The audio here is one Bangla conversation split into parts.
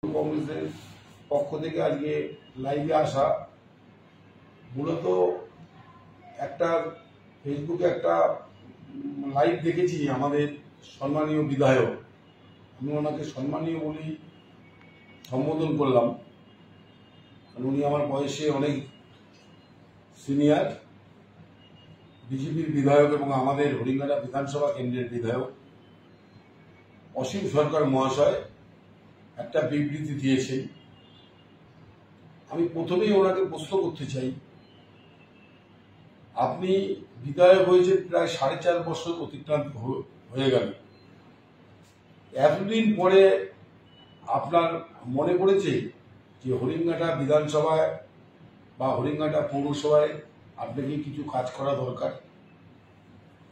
কংগ্রেসের পক্ষ থেকে আজকে লাইভে আসা মূলত একটা ফেসবুকে একটা লাইভ দেখেছি আমাদের সম্মানীয় বিধায়ক, আমি ওনাকে সম্মানীয় বলেই সম্বোধন করলাম কারণ উনি আমার বয়সে অনেক সিনিয়র বিজেপির বিধায়ক এবং আমাদের হরিঙ্গাটা বিধানসভা কেন্দ্রের বিধায়ক অসীম সরকার মহাশয় একটা বিবৃতি দিয়েছেন। আমি প্রথমেই ওনাকে প্রশ্ন করতে চাই, আপনি বিধায়ক হয়েছেন প্রায় 4.5 বছর অতিক্রান্ত হয়ে গেল, এতদিন পরে আপনার মনে পড়েছে যে হরিঙ্গাটা বিধানসভায় বা হরিঙ্গাটা পৌরসভায় আপনাকে কিছু কাজ করা দরকার?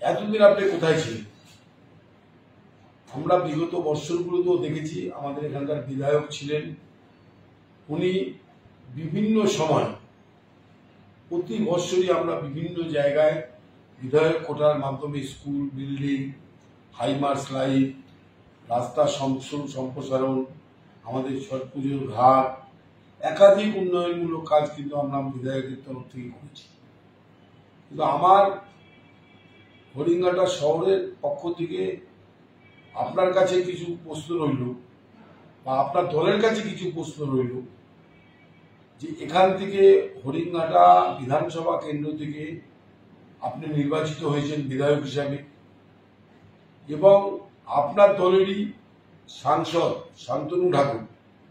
এতদিন আপনি কোথায় ছিলেন? আমরা বিগত বৎসরগুলোতেও দেখেছি আমাদের এখানকার বিধায়ক ছিলেন, উনি বিভিন্ন সময় প্রতি বৎসরই আমরা বিভিন্ন জায়গায় বিধায়ক কোটার মাধ্যমে স্কুল বিল্ডিং, হাইমার্স লাইট, রাস্তা সম্প্রসারণ, আমাদের ছট পুজোর ঘাট, একাধিক উন্নয়নমূলক কাজ কিন্তু আমরা বিধায়কের তরফ থেকে করেছি। কিন্তু আমার হরিঙ্গাটা শহরের পক্ষ থেকে আপনার কাছে কিছু প্রশ্ন রইল বা আপনার দলের কাছে কিছু প্রশ্ন রইল যে এখান থেকে হরিঙ্গাটা বিধানসভা কেন্দ্র থেকে আপনি নির্বাচিত হয়েছেন বিধায়ক হিসাবে এবং আপনার দলেরই সাংসদ শান্তনু ঠাকুর,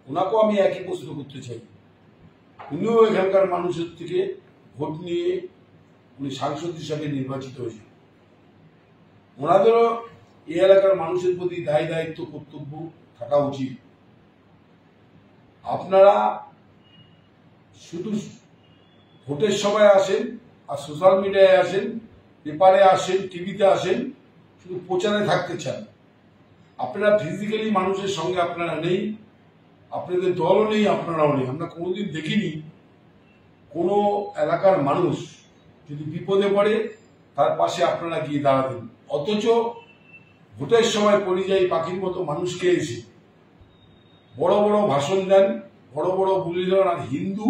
ওনাকেও আমি একই প্রশ্ন করতে চাই। উনিও এখানকার মানুষের থেকে ভোট নিয়ে উনি সাংসদ হিসাবে নির্বাচিত হয়েছেন। ওনাদেরও এই এলাকার মানুষের প্রতি দায় দায়িত্ব কর্তব্য থাকা উচিত। আপনারা শুধু ভোটের সময় আসেন আর সোশ্যাল মিডিয়ায় আসেন, পেপারে আসেন, টিভিতে আসেন, শুধু প্রচারে থাকতে চান। আপনারা ফিজিক্যালি মানুষের সঙ্গে আপনারা নেই, আপনাদের দলও নেই, আপনারাও নেই। আমরা কোনোদিন দেখিনি কোনো এলাকার মানুষ যদি বিপদে পড়ে তার পাশে আপনারা গিয়ে দাঁড়াতেন, অথচ ভোটের সময় পরিযায়ী পাখির মতো মানুষকে এসে বড় বড় ভাষণ দেন, বড় বড় বুলি দেন আর হিন্দু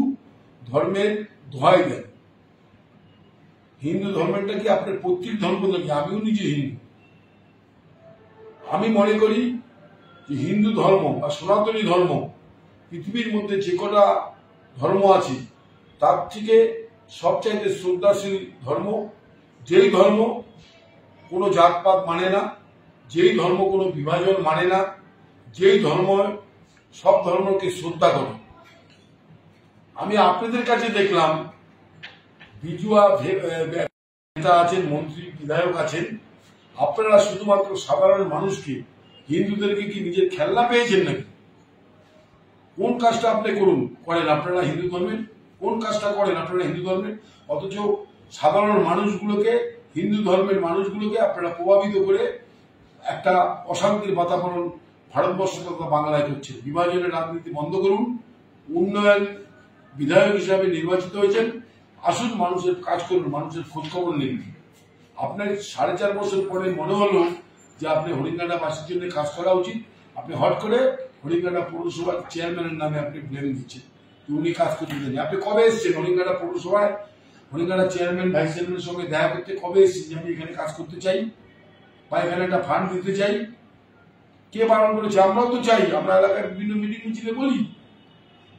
ধর্মের দোহাই দেন। হিন্দু ধর্মটা কি আপনার প্রত্যেক ধর্ম নাকি? আমিও নিজে হিন্দু। আমি মনে করি যে হিন্দু ধর্ম বা সনাতনী ধর্ম পৃথিবীর মধ্যে যে কটা ধর্ম আছে তার থেকে সবচাইতে শ্রদ্ধাশীল ধর্ম, যেই ধর্ম কোনো জাতপাত মানে না, যেই ধর্ম কোনো বিভাজন মানে না, যেই ধর্ম সব ধর্মকে শ্রদ্ধা করে। আমি আপনাদের কাছে দেখলাম বিজুয়া নেতা আছেন, মন্ত্রী বিধায়ক আছেন, আপনারা শুধুমাত্র সাধারণ মানুষকে, হিন্দুদেরকে কি নিজের খেলনা পেয়েছেন নাকি? কোন কাজটা আপনি করেন আপনারা হিন্দু ধর্মের? কোন কাজটা করেন আপনারা হিন্দু ধর্মের? অথচ সাধারণ মানুষগুলোকে, হিন্দু ধর্মের মানুষগুলোকে আপনারা প্রভাবিত করে একটা অশান্তির বাতাবরণ ভারতবর্ষ তথা বাংলায় করছে। বিভাজনের রাজনীতি বন্ধ করুন। উন্নয়ন বিধায়ক হিসাবে নির্বাচিত হয়েছেন, আসুন মানুষের কাজ করুন, মানুষের খোঁজখবর নিন। আপনার 4.5 বছর পরে মনে হলো যে আপনি হরিঙ্গাটা বাসীর জন্য কাজ করা উচিত, আপনি হট করে হরিঙ্গাটা পৌরসভার চেয়ারম্যানের নামে আপনি ব্লেম দিচ্ছেন যে উনি কাজ করতে দেননি। আপনি কবে এসেছেন হরিঙ্গাটা পৌরসভায়? হরিঙ্গাটা চেয়ারম্যান ভাইস চেয়ারম্যানের সঙ্গে দেখা করতে কবে এসেছেন যে আমি এখানে কাজ করতে চাই বা এখানে একটা ফান্ড দিতে চাই? কে বারণ করেছে? আমরাও তো চাই। আমরা এলাকায় বিভিন্ন মিটিং মিছিলে বলি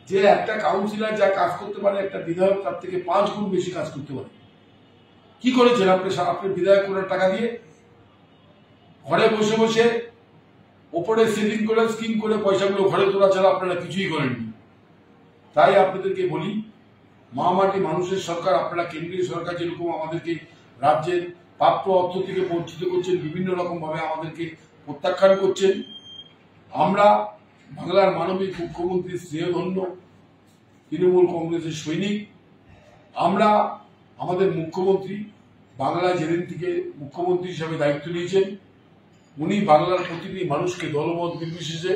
যে একটা কাউন্সিলর যা কাজ করতে পারে একটা বিধায়ক তার থেকে 5 গুণ বেশি কাজ করতে পারে। কি করেছেন আপনি বিধায়ক করার টাকা দিয়ে? ঘরে বসে বসে ওপরে সেভিং করে স্কিম করে পয়সাগুলো ঘরে তোলা ছাড়া আপনারা কিছুই করেননি। তাই আপনাদেরকে বলি, মা মাটি মানুষের সরকার, আপনারা কেন্দ্রীয় সরকার যেরকম আমাদেরকে রাজ্যের প্রাপ্য অর্থ থেকে বঞ্চিত করছেন, বিভিন্ন রকম ভাবে আমাদেরকে প্রত্যাখ্যান করছেন। আমরা বাংলার মানবিক মুখ্যমন্ত্রী স্নেহধন্য তৃণমূল কংগ্রেসের সৈনিক। আমরা আমাদের মুখ্যমন্ত্রী বাংলায় যেদিন থেকে মুখ্যমন্ত্রী হিসাবে দায়িত্ব নিয়েছেন, উনি বাংলার প্রতিটি মানুষকে দলমত নির্বিশেষে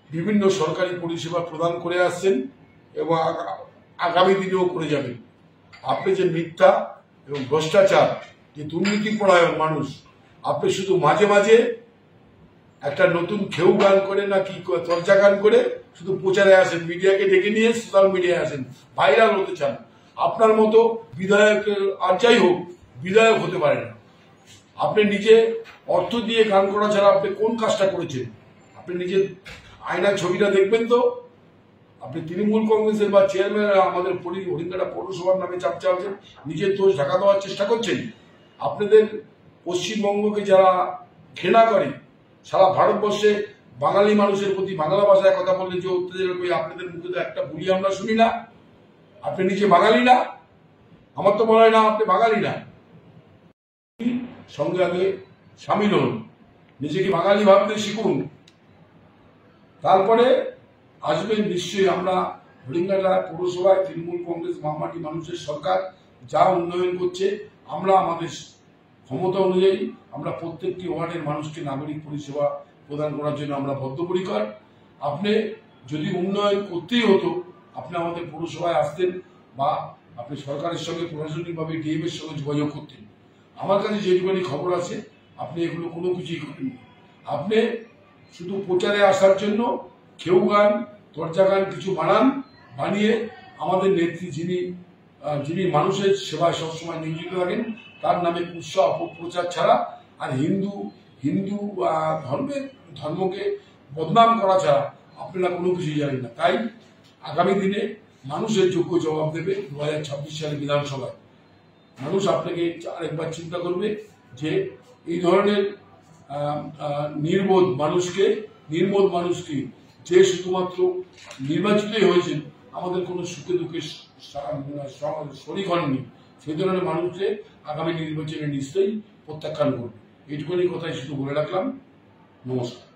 বিভিন্ন সরকারি পরিষেবা প্রদান করে আসছেন এবং আগামী দিনেও করে যাবেন। আপনি যে মিথ্যা এবং ভ্রষ্টাচার, যে দুর্নীতিপরায়ণ মানুষ, আপনি শুধু মাঝে মাঝে একটা নতুন খেউ গান করে না কি চর্চা গান করে শুধু প্রচারে আসেন, মিডিয়াকে ডেকে নিয়ে সোশ্যাল মিডিয়ায় আসেন, ভাইরাল হতে চান। আপনার মতো বিধায়ক আর যাই হোক বিধায়ক হতে পারে না। আপনি নিজে অর্থ দিয়ে গান করা ছাড়া আপনি কোন কাজটা করেছেন? আপনি নিজের আয়নার ছবিটা দেখবেন তো। আপনি তৃণমূল কংগ্রেসের বা চেয়ারম্যান আমাদের হরিঙ্গাটা পৌরসভার নামে চাপ চাচ্ছেন, নিজের দোষ ঢাকা দেওয়ার চেষ্টা করছেন। আপনাদের পশ্চিমবঙ্গকে যারা ঘৃণা করে, সারা ভারতবর্ষে বাঙালি মানুষের প্রতি বাংলা ভাষায় কথা বললে যে অত্যাচার করে, আপনাদের মুখে তো একটা বুলি আমরা শুনি না। আপনি নিজে বাঙালি না? আমার তো মনে হয় না আপনি বাঙালি না। সঙ্গে আগে সামিল হন, নিজেকে বাঙালি ভাবতে শিখুন, তারপরে আসবেন নিশ্চয়ই। আমরা হরিঙ্গাটা পৌরসভায় তৃণমূল কংগ্রেস বামমাটি মানুষের সরকার যা উন্নয়ন করছে, আমরা আমাদের ক্ষমতা অনুযায়ী আমরা প্রত্যেকটি ওয়ার্ডের মানুষকে নাগরিক পরিষেবা প্রদান করার জন্য আমরা বদ্ধপরিকর। আপনি যদি উন্নয়ন করতেই হতো আপনি আমাদের পৌরসভায় আসতেন বা আপনি সরকারের সঙ্গে প্রশাসনিকভাবে ডিএম এর সঙ্গে যোগাযোগ করতেন। আমার কাছে যেটুকুনি খবর আছে আপনি এগুলো কোনো কিছুই করেননি। আপনি শুধু প্রচারে আসার জন্য খেউ গান চর্চা গান কিছু বানিয়ে আমাদের নেত্রী যিনি মানুষের সেবায় সবসময় নিয়োজিত থাকেন তার নামে কুৎসা অপপ্রচার ছাড়া আর হিন্দু ধর্মকে বদনাম করা ছাড়া আপনারা কোনো কিছুই জানেন না। তাই আগামী দিনে মানুষের যোগ্য জবাব দেবে 2026 সালে বিধানসভায়। মানুষ আপনাকে আরেকবার চিন্তা করবে যে এই ধরনের নির্বোধ মানুষকে যে শুধুমাত্র নির্বাচিতই হয়েছেন, আমাদের কোনো সুখে দুঃখে শরিক হননি, সেই ধরনের মানুষকে আগামী নির্বাচনে নিশ্চয়ই প্রত্যাখ্যান করবে। এইটুকুনি কথাই শুধু বলে রাখলাম। নমস্কার।